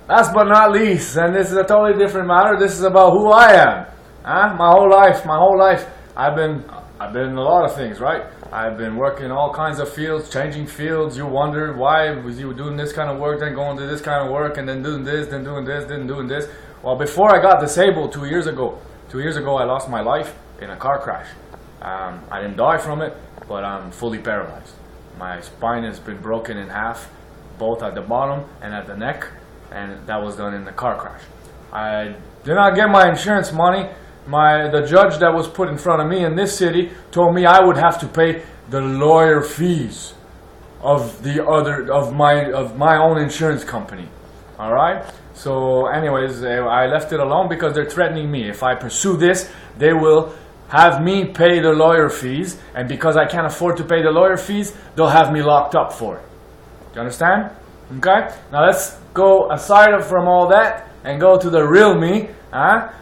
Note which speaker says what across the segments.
Speaker 1: last but not least, and this is a totally different matter, this is about who I am. My whole life, I've been in a lot of things, right? I've been working in all kinds of fields, changing fields. You wonder why was you doing this kind of work, then going to this kind of work, and then doing this, then doing this, then doing this. Well, before I got disabled 2 years ago, I lost my life in a car crash. I didn't die from it, but I'm fully paralyzed. My spine has been broken in half, both at the bottom and at the neck, and that was done in the car crash. I did not get my insurance money. The judge that was put in front of me in this city told me I would have to pay the lawyer fees of my own insurance company. All right. So, anyways, I left it alone because they're threatening me. If I pursue this, they will have me pay the lawyer fees, and because I can't afford to pay the lawyer fees, they'll have me locked up for it. Do you understand? Okay. Now let's go aside from all that and go to the real me.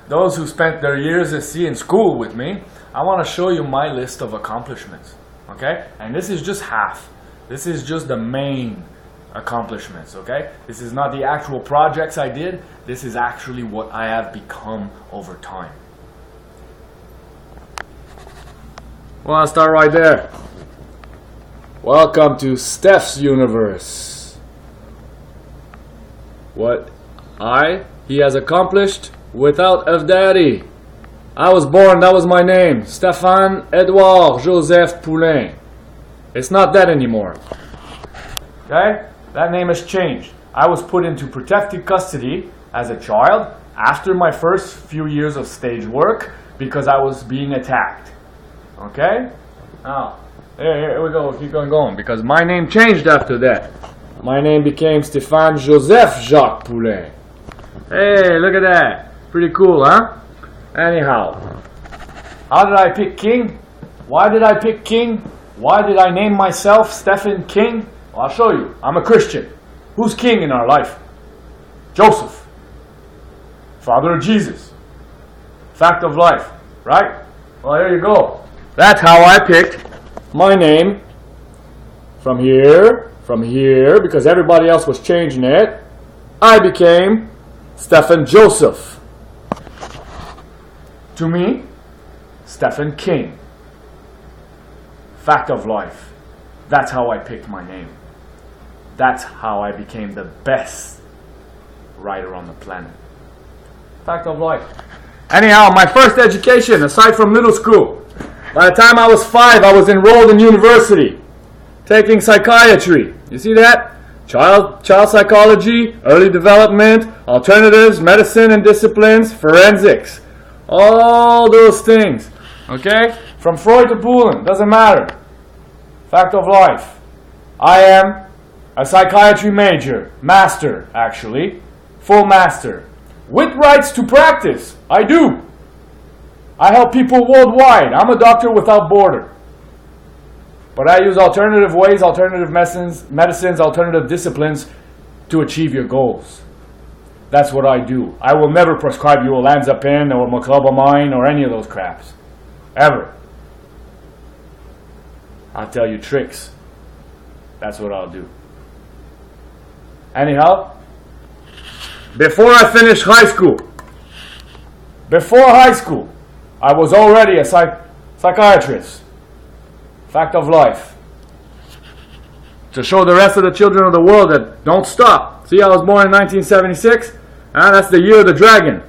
Speaker 1: Those who spent their years at sea in school with me. I want to show you my list of accomplishments. Okay? And this is just half. This is just the main accomplishments. Okay? This is not the actual projects I did. This is actually what I have become over time. Well, I'll start right there. Welcome to Steph's universe. What he has accomplished without a daddy. I was born, that was my name, Stéphane Edouard Joseph Poulain. It's not that anymore. Okay? That name has changed. I was put into protective custody as a child after my first few years of stage work because I was being attacked. Okay? Now, here we go, keep on going, because my name changed after that. My name became Stéphane Joseph Jacques Poulain. Hey, look at that. Pretty cool, huh? Anyhow, how did I pick King? Why did I pick King? Why did I name myself Stephen King? Well, I'll show you. I'm a Christian. Who's king in our life? Joseph. Father of Jesus. Fact of life, right? Well, here you go. That's how I picked my name from here, because everybody else was changing it. I became Stephen Joseph. To me, Stephen King. Fact of life. That's how I picked my name. That's how I became the best writer on the planet. Fact of life. Anyhow, my first education, aside from middle school, by the time I was 5, I was enrolled in university, taking psychiatry. You see that? Child psychology, early development, alternatives, medicine and disciplines, forensics. All those things. Okay? From Freud to Poulin, doesn't matter. Fact of life. I am a psychiatry major, master actually, full master. With rights to practice, I do. I help people worldwide. I'm a doctor without border. But I use alternative ways, alternative medicines, alternative disciplines to achieve your goals. That's what I do. I will never prescribe you olanzapine or meclobamine or any of those craps. Ever. I'll tell you tricks. That's what I'll do. Anyhow, before I finished high school, I was already a psychiatrist. Fact of life. To show the rest of the children of the world that don't stop. See, I was born in 1976. That's the year of the dragon.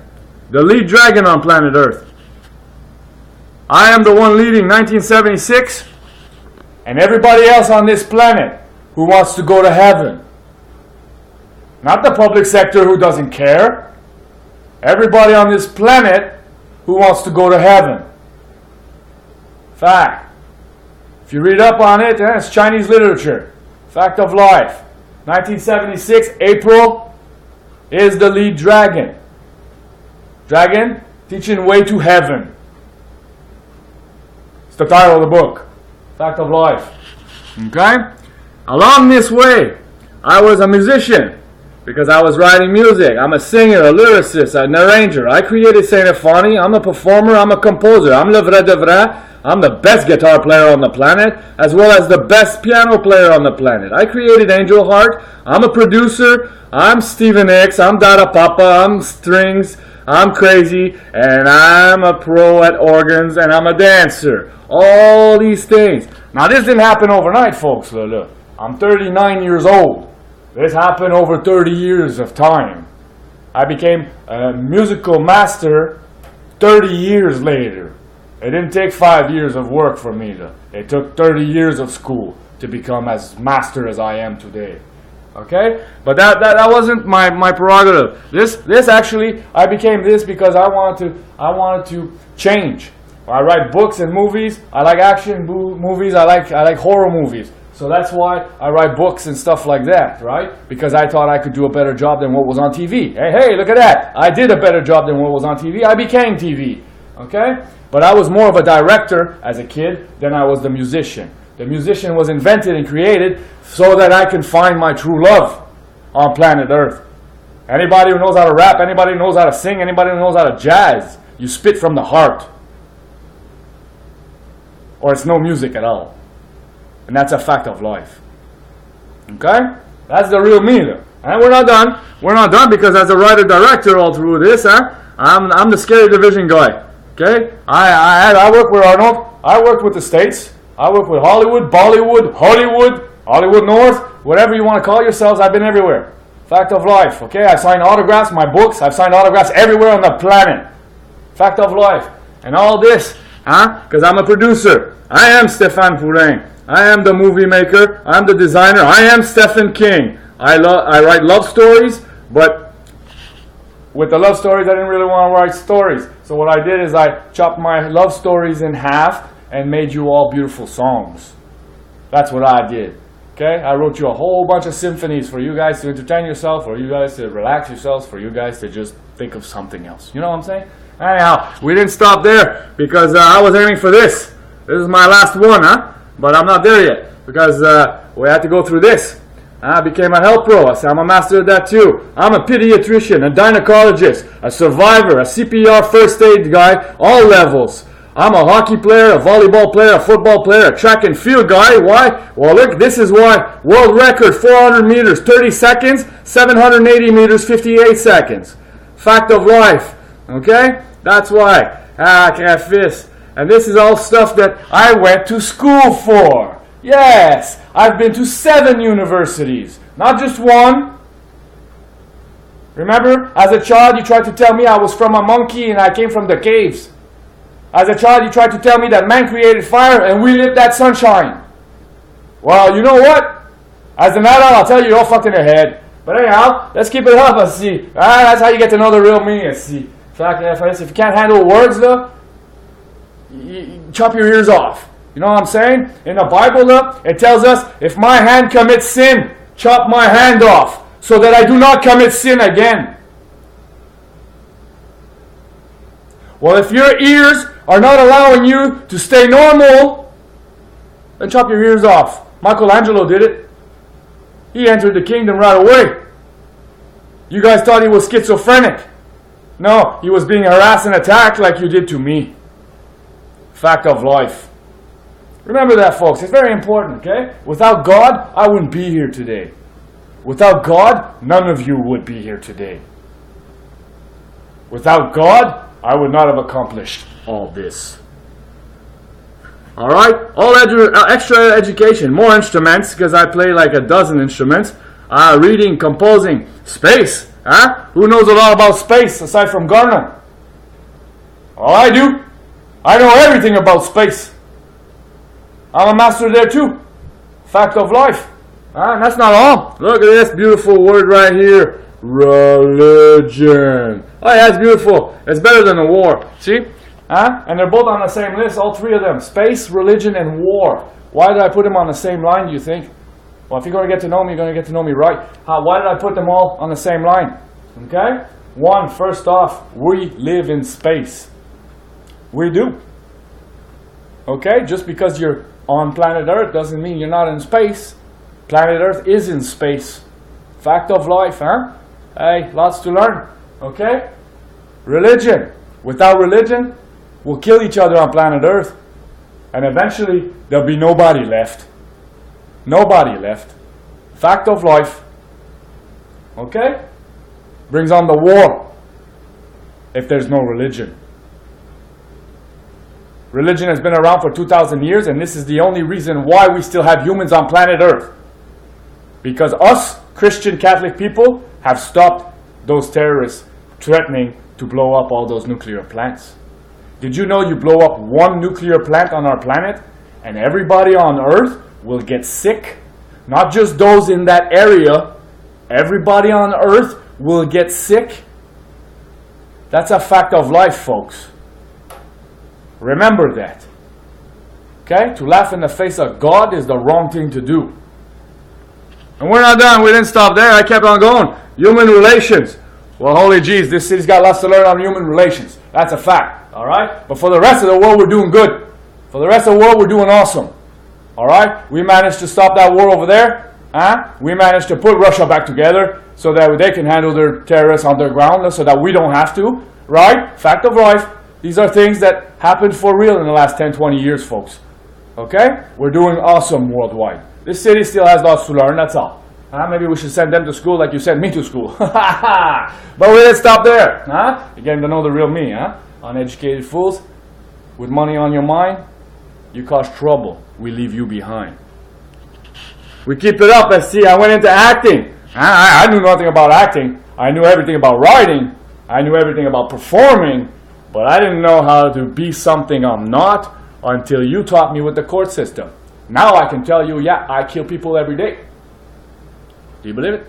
Speaker 1: The lead dragon on planet Earth. I am the one leading 1976. And everybody else on this planet who wants to go to heaven. Not the public sector who doesn't care. Everybody on this planet who wants to go to heaven. Fact. If you read up on it, it's Chinese literature. Fact of life. 1976, April is the lead dragon. Dragon teaching way to heaven. It's the title of the book. Fact of life. Okay? Along this way, I was a musician because I was writing music. I'm a singer, a lyricist, an arranger. I created Saint Euphony. I'm a performer. I'm a composer. I'm le Vrai De Vrai. I'm the best guitar player on the planet, as well as the best piano player on the planet. I created Angel Heart. I'm a producer. I'm Stephen Hicks. I'm Dada Papa. I'm Strings. I'm crazy. And I'm a pro at organs. And I'm a dancer. All these things. Now, this didn't happen overnight, folks. Look. I'm 39 years old. This happened over 30 years of time. I became a musical master 30 years later. It didn't take 5 years of work for me. It took 30 years of school to become as master as I am today. Okay? But that wasn't my prerogative. This actually, I became this because I wanted to change. I write books and movies. I like action movies. I like horror movies. So that's why I write books and stuff like that, right? Because I thought I could do a better job than what was on TV. Hey, look at that. I did a better job than what was on TV. I became TV, okay? But I was more of a director as a kid than I was the musician. The musician was invented and created so that I can find my true love on planet Earth. Anybody who knows how to rap, anybody who knows how to sing, anybody who knows how to jazz, you spit from the heart. Or it's no music at all. And that's a fact of life. Okay? That's the real me. And we're not done. We're not done because as a writer-director all through this, I'm the scary division guy. Okay? I work with Arnold. I worked with the States. I work with Hollywood, Bollywood, Hollywood North, whatever you want to call yourselves. I've been everywhere. Fact of life. Okay? I sign autographs, my books. I've signed autographs everywhere on the planet. Fact of life. And all this, because I'm a producer. I am Stéphane Pourin. I am the movie maker. I'm the designer. I am Stephen King. I write love stories, but with the love stories, I didn't really want to write stories. So what I did is I chopped my love stories in half and made you all beautiful songs. That's what I did. Okay? I wrote you a whole bunch of symphonies for you guys to entertain yourself, or you guys to relax yourselves, for you guys to just think of something else. You know what I'm saying? Anyhow, we didn't stop there because I was aiming for this. This is my last one, But I'm not there yet because we had to go through this. I became a health pro. I'm a master of that too. I'm a pediatrician, a gynecologist, a survivor, a CPR first aid guy, all levels. I'm a hockey player, a volleyball player, a football player, a track and field guy. Why? Well, look, this is why. World record, 400 meters, 30 seconds, 780 meters, 58 seconds. Fact of life. Okay? That's why. Fist. And this is all stuff that I went to school for. Yes, I've been to 7 universities, not just one. Remember, as a child, you tried to tell me I was from a monkey and I came from the caves. As a child, you tried to tell me that man created fire and we lit that sunshine. Well, you know what? As an adult, I'll tell you, you're all fucked in the head. But anyhow, let's keep it up and see. That's how you get to know the real me. And see. If you can't handle words, though, you chop your ears off. You know what I'm saying? In the Bible, it tells us, if my hand commits sin, chop my hand off, so that I do not commit sin again. Well, if your ears are not allowing you to stay normal, then chop your ears off. Michelangelo did it. He entered the kingdom right away. You guys thought he was schizophrenic. No, he was being harassed and attacked like you did to me. Fact of life. Remember that, folks. It's very important, okay? Without God, I wouldn't be here today. Without God, none of you would be here today. Without God, I would not have accomplished all this. Alright? All extra education, more instruments, because I play like a dozen instruments. Reading, composing, space. Who knows a lot about space aside from Garner? All I do. I know everything about space. I'm a master there too. Fact of life. And that's not all. Look at this beautiful word right here. Religion. Oh yeah, it's beautiful. It's better than a war. See? And they're both on the same list, all 3 of them. Space, religion, and war. Why did I put them on the same line, do you think? Well, if you're going to get to know me, you're going to get to know me right. Why did I put them all on the same line? Okay? 1, first off, we live in space. We do. Okay? Just because you're on planet Earth doesn't mean you're not in space. Planet Earth is in space. Fact of life, Hey, lots to learn. Okay? Religion. Without religion, we'll kill each other on planet Earth. And eventually, there'll be nobody left. Nobody left. Fact of life. Okay? Brings on the war if there's no religion. Religion has been around for 2,000 years, and this is the only reason why we still have humans on planet Earth. Because us, Christian Catholic people, have stopped those terrorists threatening to blow up all those nuclear plants. Did you know you blow up one nuclear plant on our planet, and everybody on Earth will get sick? Not just those in that area. Everybody on Earth will get sick. That's a fact of life, folks. Remember that. Okay? To laugh in the face of God is the wrong thing to do. And we're not done. We didn't stop there. I kept on going. Human relations. Well, holy jeez, this city's got lots to learn on human relations. That's a fact. Alright? But for the rest of the world, we're doing good. For the rest of the world, we're doing awesome. Alright? We managed to stop that war over there. We managed to put Russia back together so that they can handle their terrorists on their ground, so that we don't have to. Right? Fact of life. These are things that happened for real in the last 10, 20 years, folks. Okay? We're doing awesome worldwide. This city still has lots to learn, that's all. Maybe we should send them to school like you sent me to school. But we didn't stop there. You're getting to know the real me. Uneducated fools. With money on your mind, you cause trouble. We leave you behind. We keep it up. Let's see, I went into acting. I knew nothing about acting. I knew everything about writing. I knew everything about performing. But I didn't know how to be something I'm not until you taught me with the court system. Now I can tell you, yeah, I kill people every day. Do you believe it?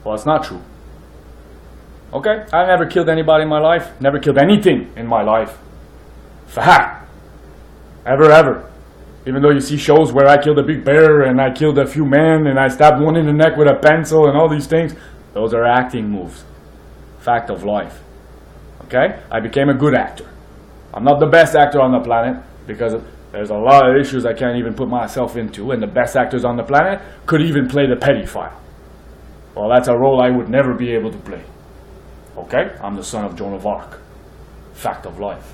Speaker 1: Well, it's not true. Okay? I never killed anybody in my life. Never killed anything in my life. Fact. Ever. Even though you see shows where I killed a big bear and I killed a few men and I stabbed one in the neck with a pencil and all these things. Those are acting moves. Fact of life. Okay? I became a good actor. I'm not the best actor on the planet because there's a lot of issues I can't even put myself into, and the best actors on the planet could even play the pedophile. Well, that's a role I would never be able to play. Okay? I'm the son of Joan of Arc. Fact of life.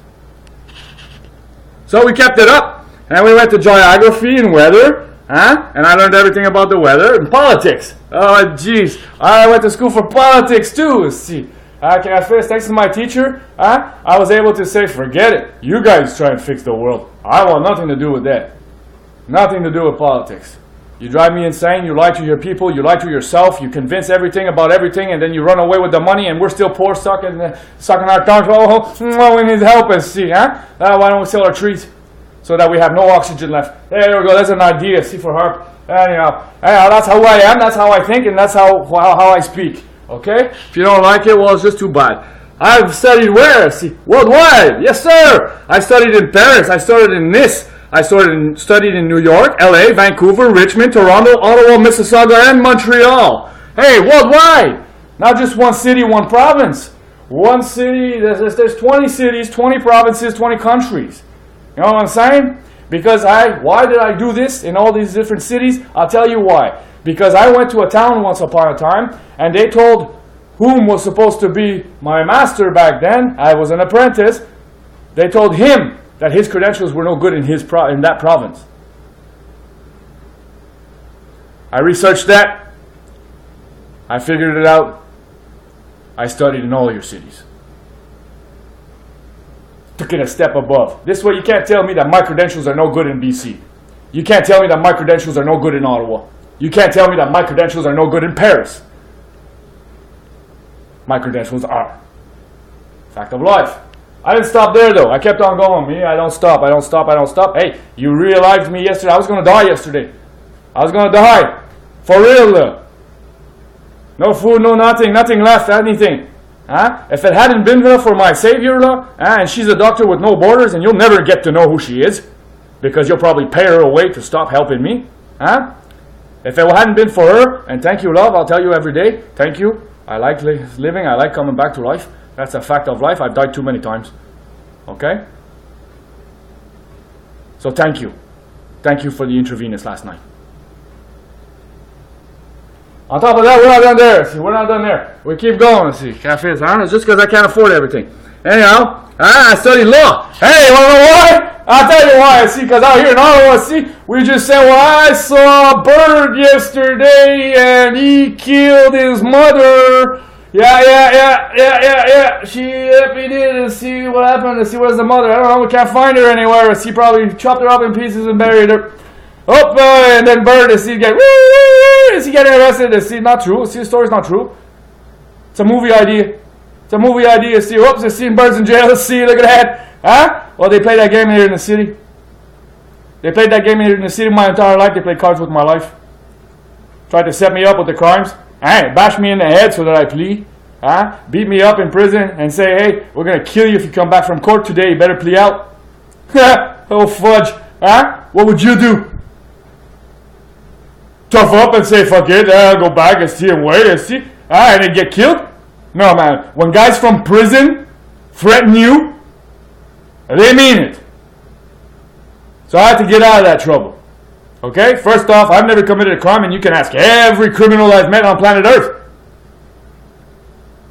Speaker 1: So we kept it up, and we went to geography and weather, and I learned everything about the weather and politics. Oh, jeez. I went to school for politics too. See. At first, thanks to my teacher, I was able to say, forget it. You guys try and fix the world. I want nothing to do with that. Nothing to do with politics. You drive me insane. You lie to your people. You lie to yourself. You convince everything about everything, and then you run away with the money, and we're still poor, sucking our tongues. Oh, we need help. And see, why don't we sell our trees so that we have no oxygen left? There we go. That's an idea. See, for harp. Anyhow, that's how I am. That's how I think, and that's how I speak. Okay? If you don't like it, well, it's just too bad. I've studied where? See, worldwide. Yes, sir. I studied in Paris. I studied in Nice. I studied in New York, LA, Vancouver, Richmond, Toronto, Ottawa, Mississauga, and Montreal. Hey, worldwide. Not just one city, one province. One city, there's 20 cities, 20 provinces, 20 countries. You know what I'm saying? Because why did I do this in all these different cities? I'll tell you why. Because I went to a town once upon a time, and they told whom was supposed to be my master back then, I was an apprentice, they told him that his credentials were no good in that province. I researched that. I figured it out. I studied in all your cities. Took it a step above. This way you can't tell me that my credentials are no good in BC. You can't tell me that my credentials are no good in Ottawa. You can't tell me that my credentials are no good in Paris. My credentials are. Fact of life. I didn't stop there though. I kept on going. I don't stop. Hey, you realized me yesterday. I was going to die yesterday. I was going to die. For real though. No food, no nothing left, anything. If it hadn't been for my Savior, and she's a doctor with no borders, and you'll never get to know who she is, because you'll probably pay her away to stop helping me. If it hadn't been for her, and thank you, love, I'll tell you every day, thank you. I like living, I like coming back to life. That's a fact of life. I've died too many times. Okay? So thank you. Thank you for the intravenous last night. On top of that, we're not done there. See, we're not done there. We keep going. See, cafes, it's just because I can't afford everything. Anyhow, I studied law. Hey, you want to know why? I'll tell you why, see, because out here in Ottawa, see, we just say, well, I saw a bird yesterday and he killed his mother. Yeah. She did and see what happened and see where's the mother. I don't know, we can't find her anywhere. She probably chopped her up in pieces and buried her. And then bird and see getting arrested and see not true. See, the story's not true. It's a movie idea. See, they're seeing birds in jail. See, look at that. Huh? Well, they play that game here in the city. They played that game here in the city my entire life. They played cards with my life. Tried to set me up with the crimes. Bash me in the head so that I plea. Beat me up in prison and say, hey, we're going to kill you if you come back from court today. You better plea out. Oh, fudge. What would you do? Tough up and say, fuck it, I'll go back and see and wait and see. And then get killed? No, man. When guys from prison threaten you, they mean it. So I had to get out of that trouble. Okay? First off, I've never committed a crime, and you can ask every criminal I've met on planet Earth.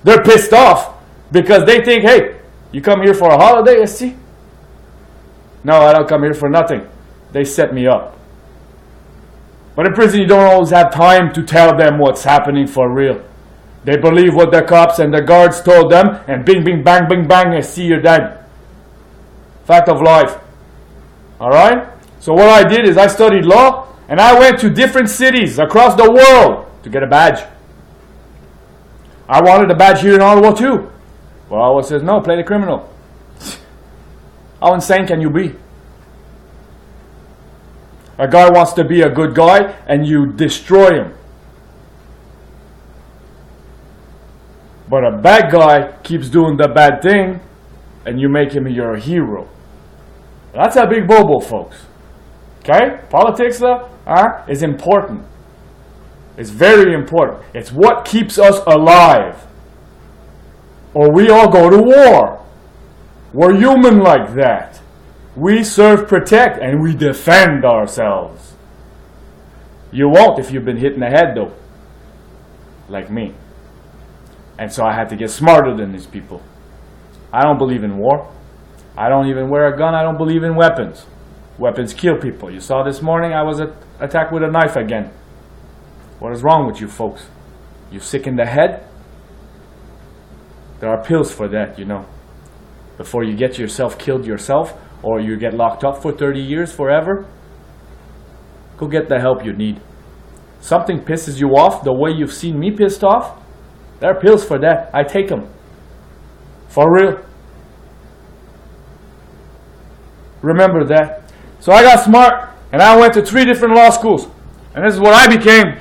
Speaker 1: They're pissed off because they think, hey, you come here for a holiday, you see? No, I don't come here for nothing. They set me up. But in prison, you don't always have time to tell them what's happening for real. They believe what the cops and the guards told them, and bing, bing, bang, bing, bang, I see you're dead. Fact of life. Alright? So what I did is I studied law, and I went to different cities across the world to get a badge. I wanted a badge here in Ottawa too. Well, Ottawa says, no, play the criminal. How insane can you be? A guy wants to be a good guy, and you destroy him. But a bad guy keeps doing the bad thing, and you make him your hero. That's a big bobo, folks. Okay? Politics, though, is important. It's very important. It's what keeps us alive. Or we all go to war. We're human like that. We serve, protect, and we defend ourselves. You won't if you've been hit in the head, though. Like me. And so I had to get smarter than these people. I don't believe in war. I don't even wear a gun. I don't believe in weapons. Weapons kill people. You saw this morning I was attacked with a knife again. What is wrong with you folks? You sick in the head? There are pills for that, you know. Before you get yourself killed yourself, or you get locked up for 30 years forever, go get the help you need. Something pisses you off the way you've seen me pissed off, there are pills for that. I take them. For real. Remember that. So I got smart, and I went to 3 different law schools. And this is what I became.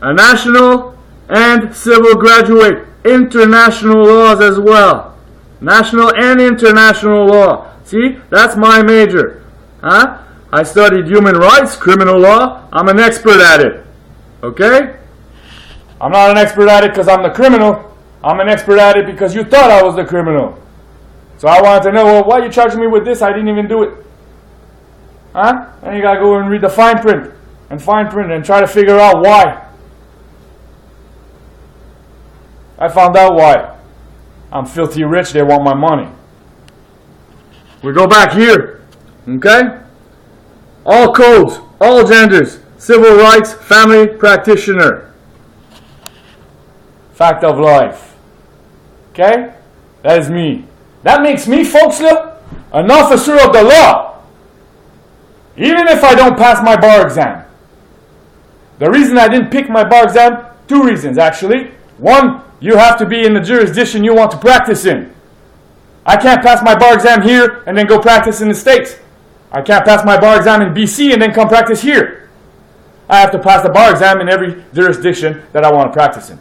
Speaker 1: A national and civil graduate. International laws as well. National and international law. See, that's my major. I studied human rights, criminal law. I'm an expert at it. Okay? I'm not an expert at it because I'm the criminal. I'm an expert at it because you thought I was the criminal. So I wanted to know, well, why are you charging me with this? I didn't even do it. And you got to go and read the fine print and try to figure out why. I found out why. I'm filthy rich, they want my money. We go back here. Okay? All codes, all genders, civil rights, family practitioner. Fact of life. Okay? That is me. That makes me, folks, an officer of the law. Even if I don't pass my bar exam. The reason I didn't pick my bar exam, 2 reasons actually. 1, you have to be in the jurisdiction you want to practice in. I can't pass my bar exam here and then go practice in the States. I can't pass my bar exam in BC and then come practice here. I have to pass the bar exam in every jurisdiction that I want to practice in.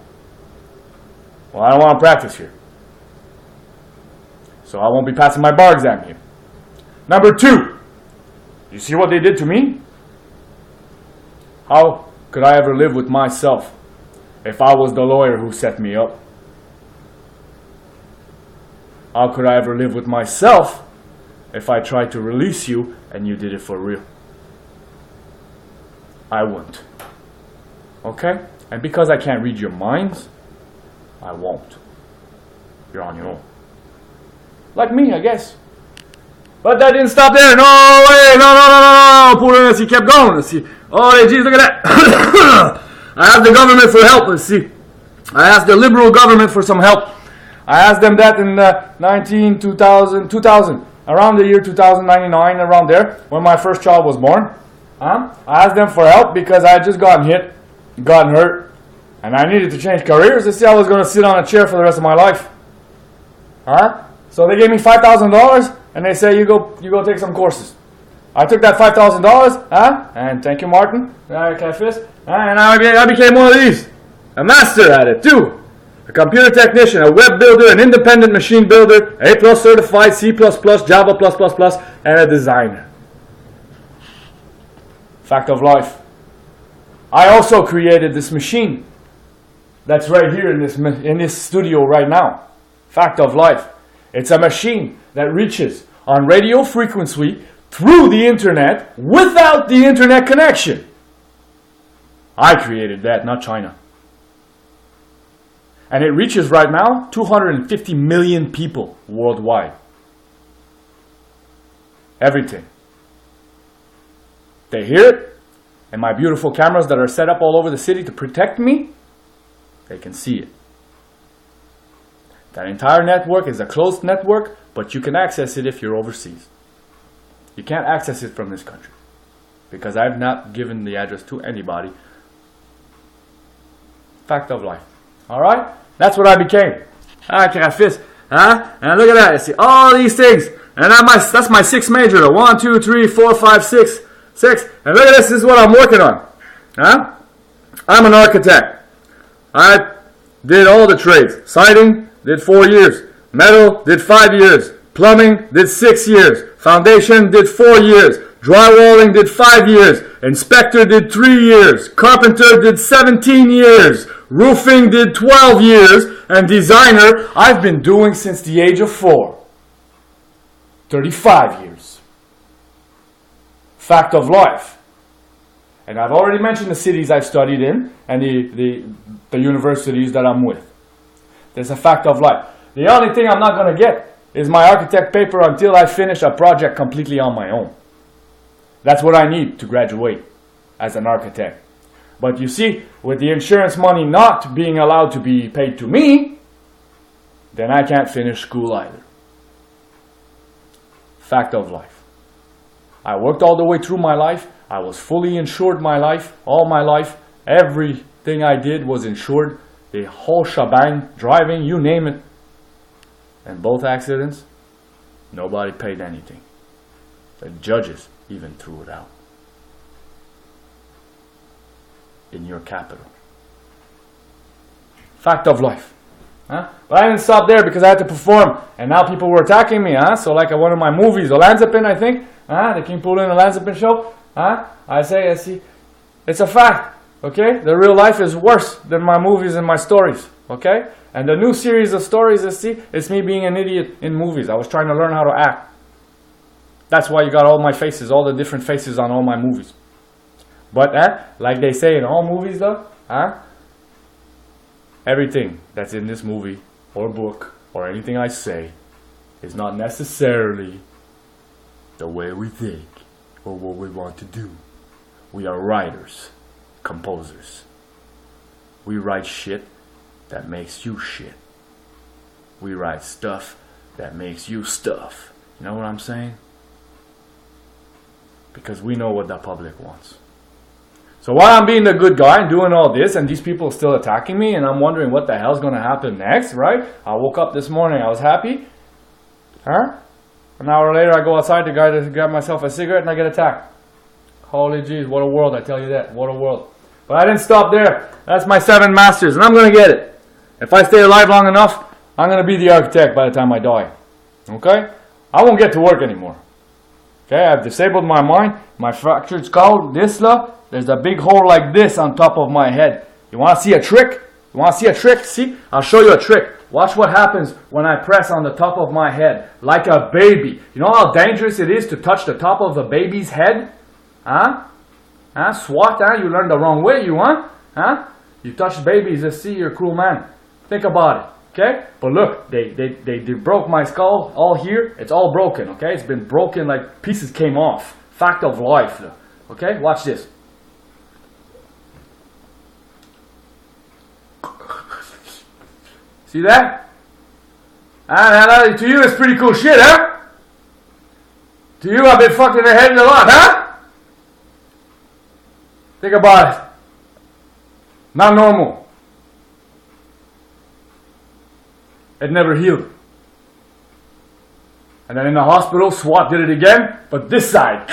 Speaker 1: Well, I don't want to practice here. So I won't be passing my bar exam here. Number 2, you see what they did to me? How could I ever live with myself if I was the lawyer who set me up? How could I ever live with myself if I tried to release you and you did it for real? I wouldn't. Okay? And because I can't read your minds, I won't. You're on your own. Like me, I guess. But that didn't stop there. No way. No, no, no, no, no. Pull in. Let's see. Kept going. Let's see. Oh, geez, look at that. I asked the government for help. Let's see. I asked the liberal government for some help. I asked them that in 2000, around the year 2099, around there, when my first child was born. I asked them for help because I had just gotten hit, gotten hurt, and I needed to change careers. They said I was going to sit on a chair for the rest of my life. So they gave me $5,000, and they say, you go take some courses. I took that $5,000, and thank you, Martin, and I became one of these. A master at it, too. A computer technician, a web builder, an independent machine builder, A+ certified, C++, Java++, and a designer. Fact of life. I also created this machine that's right here in this studio right now. Fact of life. It's a machine that reaches on radio frequency through the internet without the internet connection. I created that, not China. And it reaches right now 250 million people worldwide. Everything. They hear it, and my beautiful cameras that are set up all over the city to protect me, they can see it. That entire network is a closed network, but you can access it if you're overseas. You can't access it from this country, because I've not given the address to anybody. Fact of life. Alright? That's what I became. Graphist. And look at that. You see all these things. And that's my sixth major. 1, 2, 3, 4, 5, 6. And look at this. This is what I'm working on. I'm an architect. I did all the trades. Siding, did 4 years. Metal, did 5 years. Plumbing, did 6 years. Foundation, did 4 years. Drywalling, did 5 years. Inspector, did 3 years. Carpenter, did 17 years. Roofing, did 12 years. And designer, I've been doing since the age of 4. 35 years. Fact of life. And I've already mentioned the cities I've studied in and the universities that I'm with. There's a fact of life. The only thing I'm not going to get is my architect paper until I finish a project completely on my own. That's what I need to graduate as an architect. But you see, with the insurance money not being allowed to be paid to me, then I can't finish school either. Fact of life. I worked all the way through my life. I was fully insured my life, all my life. Everything I did was insured. The whole shebang, driving, you name it. And both accidents, nobody paid anything. The judges even threw it out. In your capital. Fact of life. But I didn't stop there because I had to perform. And now people were attacking me. So like one of my movies, Olanzapin, I think. The King Poulin Olanzapin show. I see. It's a fact. Okay? The real life is worse than my movies and my stories. Okay? And the new series of stories, it's me being an idiot in movies. I was trying to learn how to act. That's why you got all my faces, all the different faces on all my movies. But, like they say in all movies though, everything that's in this movie or book or anything I say is not necessarily the way we think or what we want to do. We are writers, composers. We write shit that makes you shit. We write stuff that makes you stuff. You know what I'm saying? Because we know what the public wants. So while I'm being the good guy and doing all this, and these people are still attacking me, and I'm wondering what the hell's going to happen next, right? I woke up this morning, I was happy. An hour later, I go outside to grab myself a cigarette, and I get attacked. Holy jeez, what a world, I tell you that. What a world. But I didn't stop there. That's my 7 masters, and I'm going to get it. If I stay alive long enough, I'm going to be the architect by the time I die. Okay? I won't get to work anymore. Okay, I've disabled my mind. My fractured skull, there's a big hole like this on top of my head. You want to see a trick? You want to see a trick? See? I'll show you a trick. Watch what happens when I press on the top of my head. Like a baby. You know how dangerous it is to touch the top of a baby's head? SWAT, You learned the wrong way, you. You touch babies, see, you're a cruel man. Think about it. Okay? But look, they broke my skull all here. It's all broken, okay? It's been broken like pieces came off. Fact of life. Okay? Watch this. See that? Ah, to you it's pretty cool shit, huh? To you I've been fucking their head in a lot, huh? Think about it. Not normal. It never healed. And then in the hospital, SWAT did it again, but this side.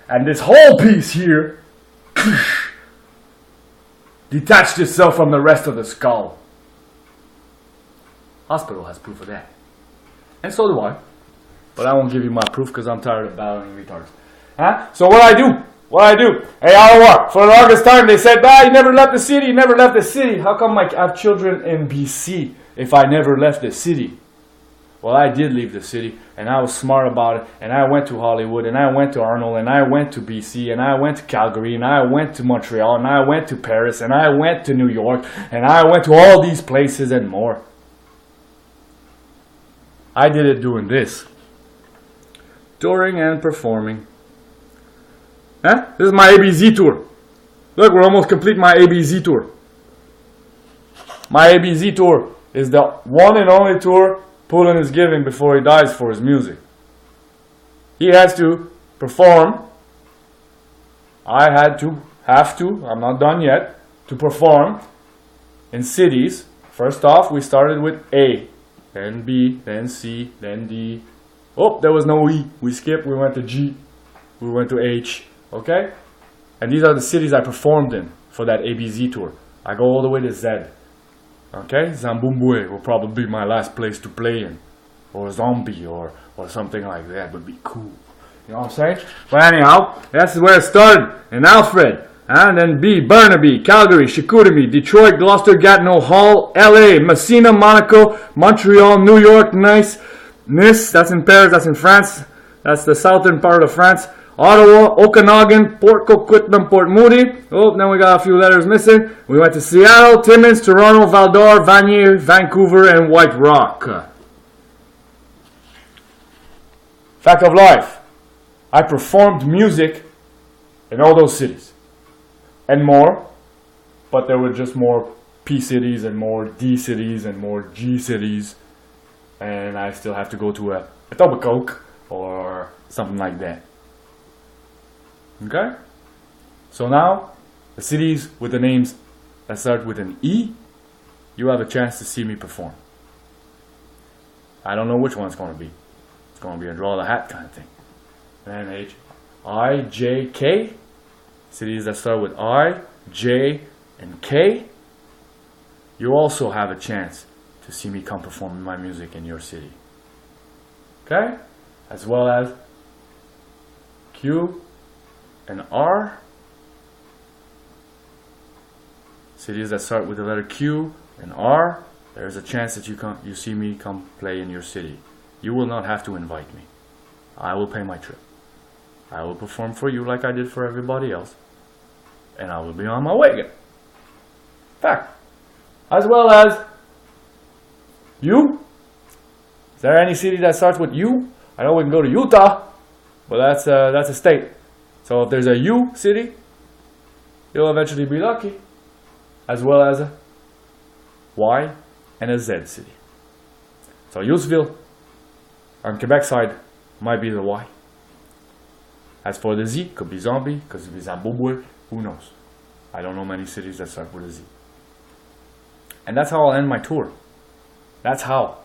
Speaker 1: And this whole piece here detached itself from the rest of the skull. Hospital has proof of that. And so do I. But I won't give you my proof because I'm tired of battling retards. Huh? So what I do? Hey, Ottawa, for the longest time they said, you never left the city, you never left the city. How come I have children in BC if I never left the city? Well, I did leave the city, and I was smart about it, and I went to Hollywood, and I went to Arnold, and I went to BC, and I went to Calgary, and I went to Montreal, and I went to Paris, and I went to New York, and I went to all these places and more. I did it doing this. Touring and performing. Huh? This is my ABZ tour. Look, we're almost complete my ABZ tour. My ABZ tour is the one and only tour Poulin is giving before he dies for his music. He has to perform. I have to, I'm not done yet, to perform in cities. First off, we started with A, then B, then C, then D. Oh, there was no E. We skipped, we went to G, we went to H. Okay? And these are the cities I performed in for that ABZ tour. I go all the way to Z. Okay? Zimbabwe will probably be my last place to play in. Or Zombie or something like that would be cool. You know what I'm saying? But anyhow, that's where it started. In Alfred. And then B, Burnaby, Calgary, Chicoutimi, Detroit, Gloucester, Gatineau, Hull, LA, Messina, Monaco, Montreal, New York, Nice, that's in Paris, that's in France. That's the southern part of France. Ottawa, Okanagan, Port Coquitlam, Port Moody. Oh, then we got a few letters missing. We went to Seattle, Timmins, Toronto, Val-d'Or, Vanier, Vancouver, and White Rock. Fact of life. I performed music in all those cities. And more. But there were just more P cities and more D cities and more G cities. And I still have to go to a Etobicoke or something like that. Okay? So now, the cities with the names that start with an E, you have a chance to see me perform. I don't know which one it's going to be. It's going to be a draw the hat kind of thing. And H, I, J, K. Cities that start with I, J, and K. You also have a chance to see me come perform my music in your city. Okay? As well as Q and R. Cities that start with the letter Q and R. There's a chance that you see me come play in your city. You will not have to invite me. I will pay my trip. I will perform for you like I did for everybody else. And I will be on my way again. Fact. As well as U. Is there any city that starts with U? I know we can go to Utah, but that's a state. So if there's a U city, you'll eventually be lucky. As well as a Y and a Z city. So Youthville on Quebec side might be the Y. As for the Z, could be Zombie, could be Zimbabwe, who knows? I don't know many cities that start with a Z. And that's how I'll end my tour. That's how.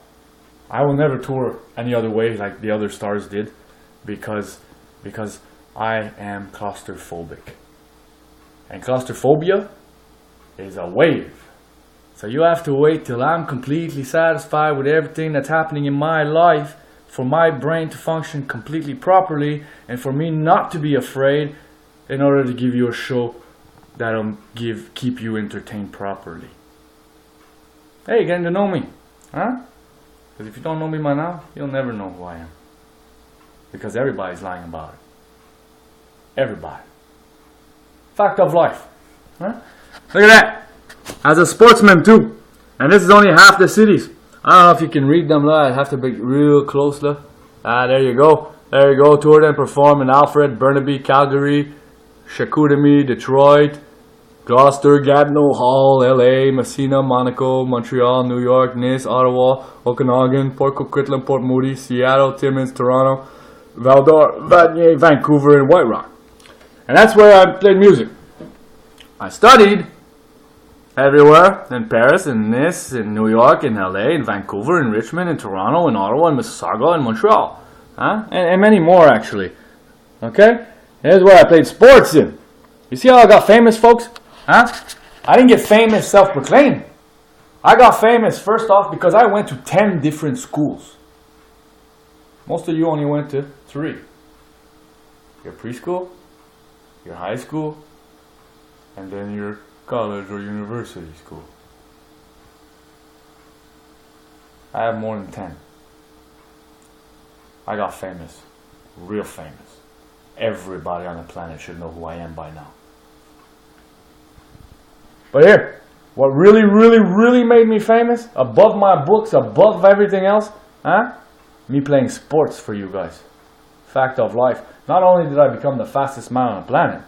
Speaker 1: I will never tour any other way like the other stars did because I am claustrophobic. And claustrophobia is a wave. So you have to wait till I'm completely satisfied with everything that's happening in my life for my brain to function completely properly and for me not to be afraid in order to give you a show that'll keep you entertained properly. Hey, you're getting to know me, huh? Because if you don't know me by now, you'll never know who I am. Because everybody's lying about it. Everybody. Fact of life. Huh? Look at that. As a sportsman too. And this is only half the cities. I don't know if you can read them. I have to be real close. Look. There you go. There you go. Toured and performed in Alfred, Burnaby, Calgary, Chicoutimi, Detroit, Gloucester, Gatineau, Hull, LA, Messina, Monaco, Montreal, New York, Nice, Ottawa, Okanagan, Port Coquitlam, Port Moody, Seattle, Timmins, Toronto, Val-d'Or, Vanier, Vancouver, and White Rock. And that's where I played music. I studied everywhere, in Paris, in Nice, in New York, in LA, in Vancouver, in Richmond, in Toronto, in Ottawa, in Mississauga, in Montreal. And many more, actually. Okay? Here's where I played sports in. You see how I got famous, folks? I didn't get famous self-proclaimed. I got famous, first off, because I went to 10 different schools. Most of you only went to 3. Your preschool, your high school, and then your college or university school. I have more than 10. I got famous. Real famous. Everybody on the planet should know who I am by now. But here, what really, really, really made me famous, above my books, above everything else, me playing sports for you guys. Fact of life. Not only did I become the fastest man on the planet,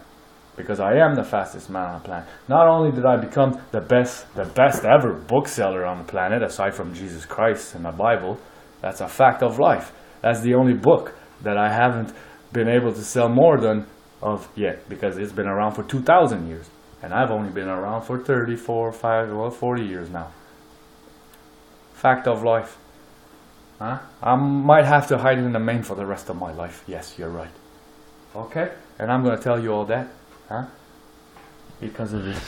Speaker 1: because I am the fastest man on the planet. Not only did I become the best ever bookseller on the planet, aside from Jesus Christ and the Bible, that's a fact of life. That's the only book that I haven't been able to sell more than of yet, because it's been around for 2,000 years. And I've only been around for 40 years now. Fact of life. I might have to hide in the Maine for the rest of my life. Yes, you're right. Okay? And I'm going to tell you all that. Because of this.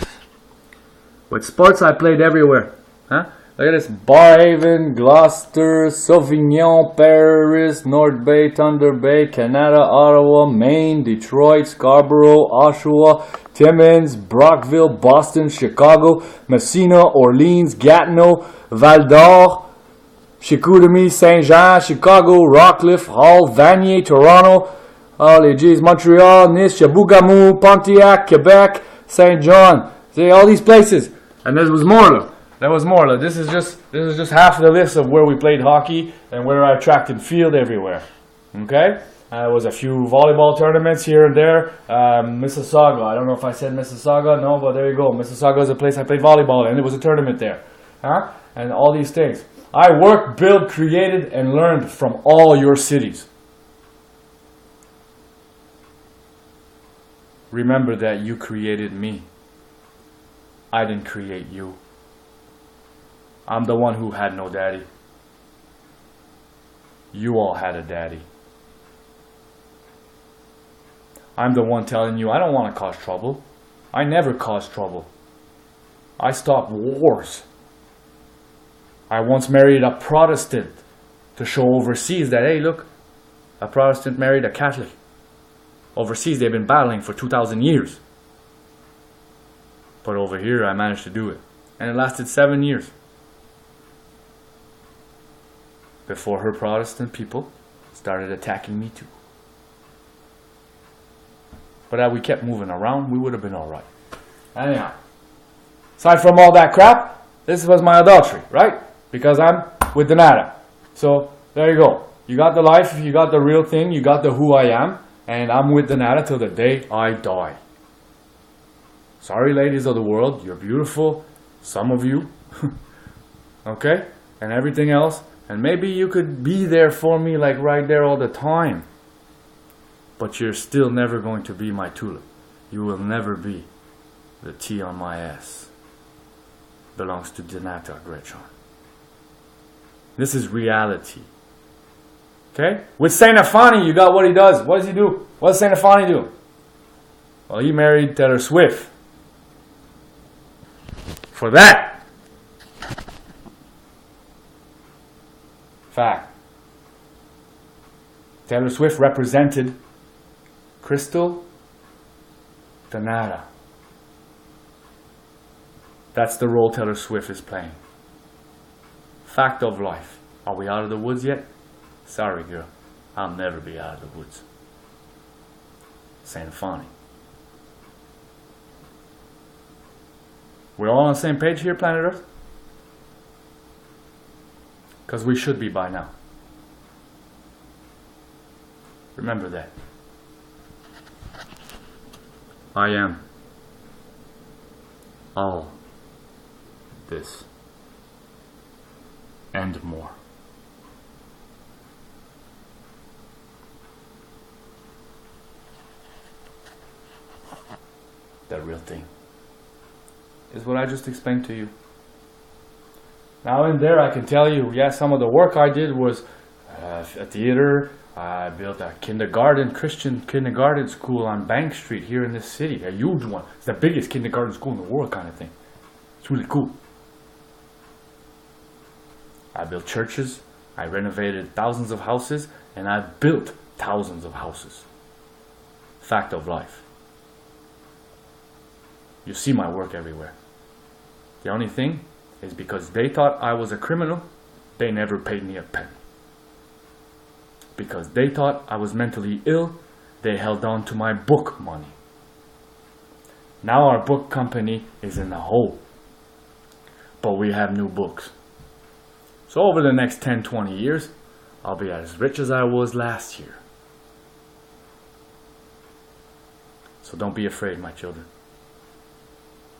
Speaker 1: With sports, I played everywhere. Look at this. Barhaven, Gloucester, Sauvignon, Paris, North Bay, Thunder Bay, Canada, Ottawa, Maine, Detroit, Scarborough, Oshawa, Timmins, Brockville, Boston, Chicago, Messina, Orleans, Gatineau, Val-d'Or, Chicoutimi, Saint-Jean, Chicago, Rockcliffe, Hull, Vanier, Toronto, Montreal, Nice, Chibougamau, Pontiac, Quebec, Saint John. See, all these places. And there was more. This is just half the list of where we played hockey and where I track and field everywhere. Okay? There was a few volleyball tournaments here and there. Mississauga. I don't know if I said Mississauga. No, but there you go. Mississauga is a place I played volleyball, and there was a tournament there. And all these things. I worked, built, created, and learned from all your cities. Remember that you created me. I didn't create you. I'm the one who had no daddy. You all had a daddy. I'm the one telling you I don't want to cause trouble. I never caused trouble. I stopped wars. I once married a Protestant to show overseas that, hey, look, a Protestant married a Catholic. Overseas, they've been battling for 2,000 years. But over here, I managed to do it. And it lasted 7 years. Before her Protestant people started attacking me too. But had we kept moving around, we would have been alright. Anyhow, aside from all that crap, this was my adultery, right? Because I'm with the nada. So, there you go. You got the life, you got the real thing, you got the who I am, and I'm with the nada till the day I die. Sorry, ladies of the world, you're beautiful. Some of you. Okay? And everything else. And maybe you could be there for me, like right there all the time. But you're still never going to be my tulip. You will never be the T on my ass. Belongs to Donata Gretchen. This is reality. Okay? With Saint Afani, you got what he does. What does he do? What does Saint Afani do? Well, he married Taylor Swift. For that. Fact. Taylor Swift represented Crystal Donata. That's the role Taylor Swift is playing. Fact of life. Are we out of the woods yet? Sorry, girl. I'll never be out of the woods. Saint Afani. We're all on the same page here, planet Earth? Because we should be by now. Remember that. I am all this and more. The real thing is what I just explained to you. Now in there I can tell you, yeah, some of the work I did was a theater. I built a Christian kindergarten school on Bank Street here in this city. A huge one. It's the biggest kindergarten school in the world kind of thing. It's really cool. I built churches. I renovated thousands of houses. And I built thousands of houses. Fact of life. You see my work everywhere. The only thing is because they thought I was a criminal, they never paid me a penny. Because they thought I was mentally ill, they held on to my book money. Now our book company is in the hole. But we have new books. So over the next 10, 20 years, I'll be as rich as I was last year. So don't be afraid, my children.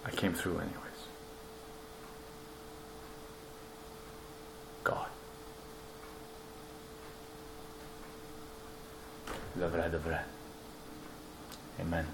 Speaker 1: I came through anyways. God. Vrai de vrai. Amen.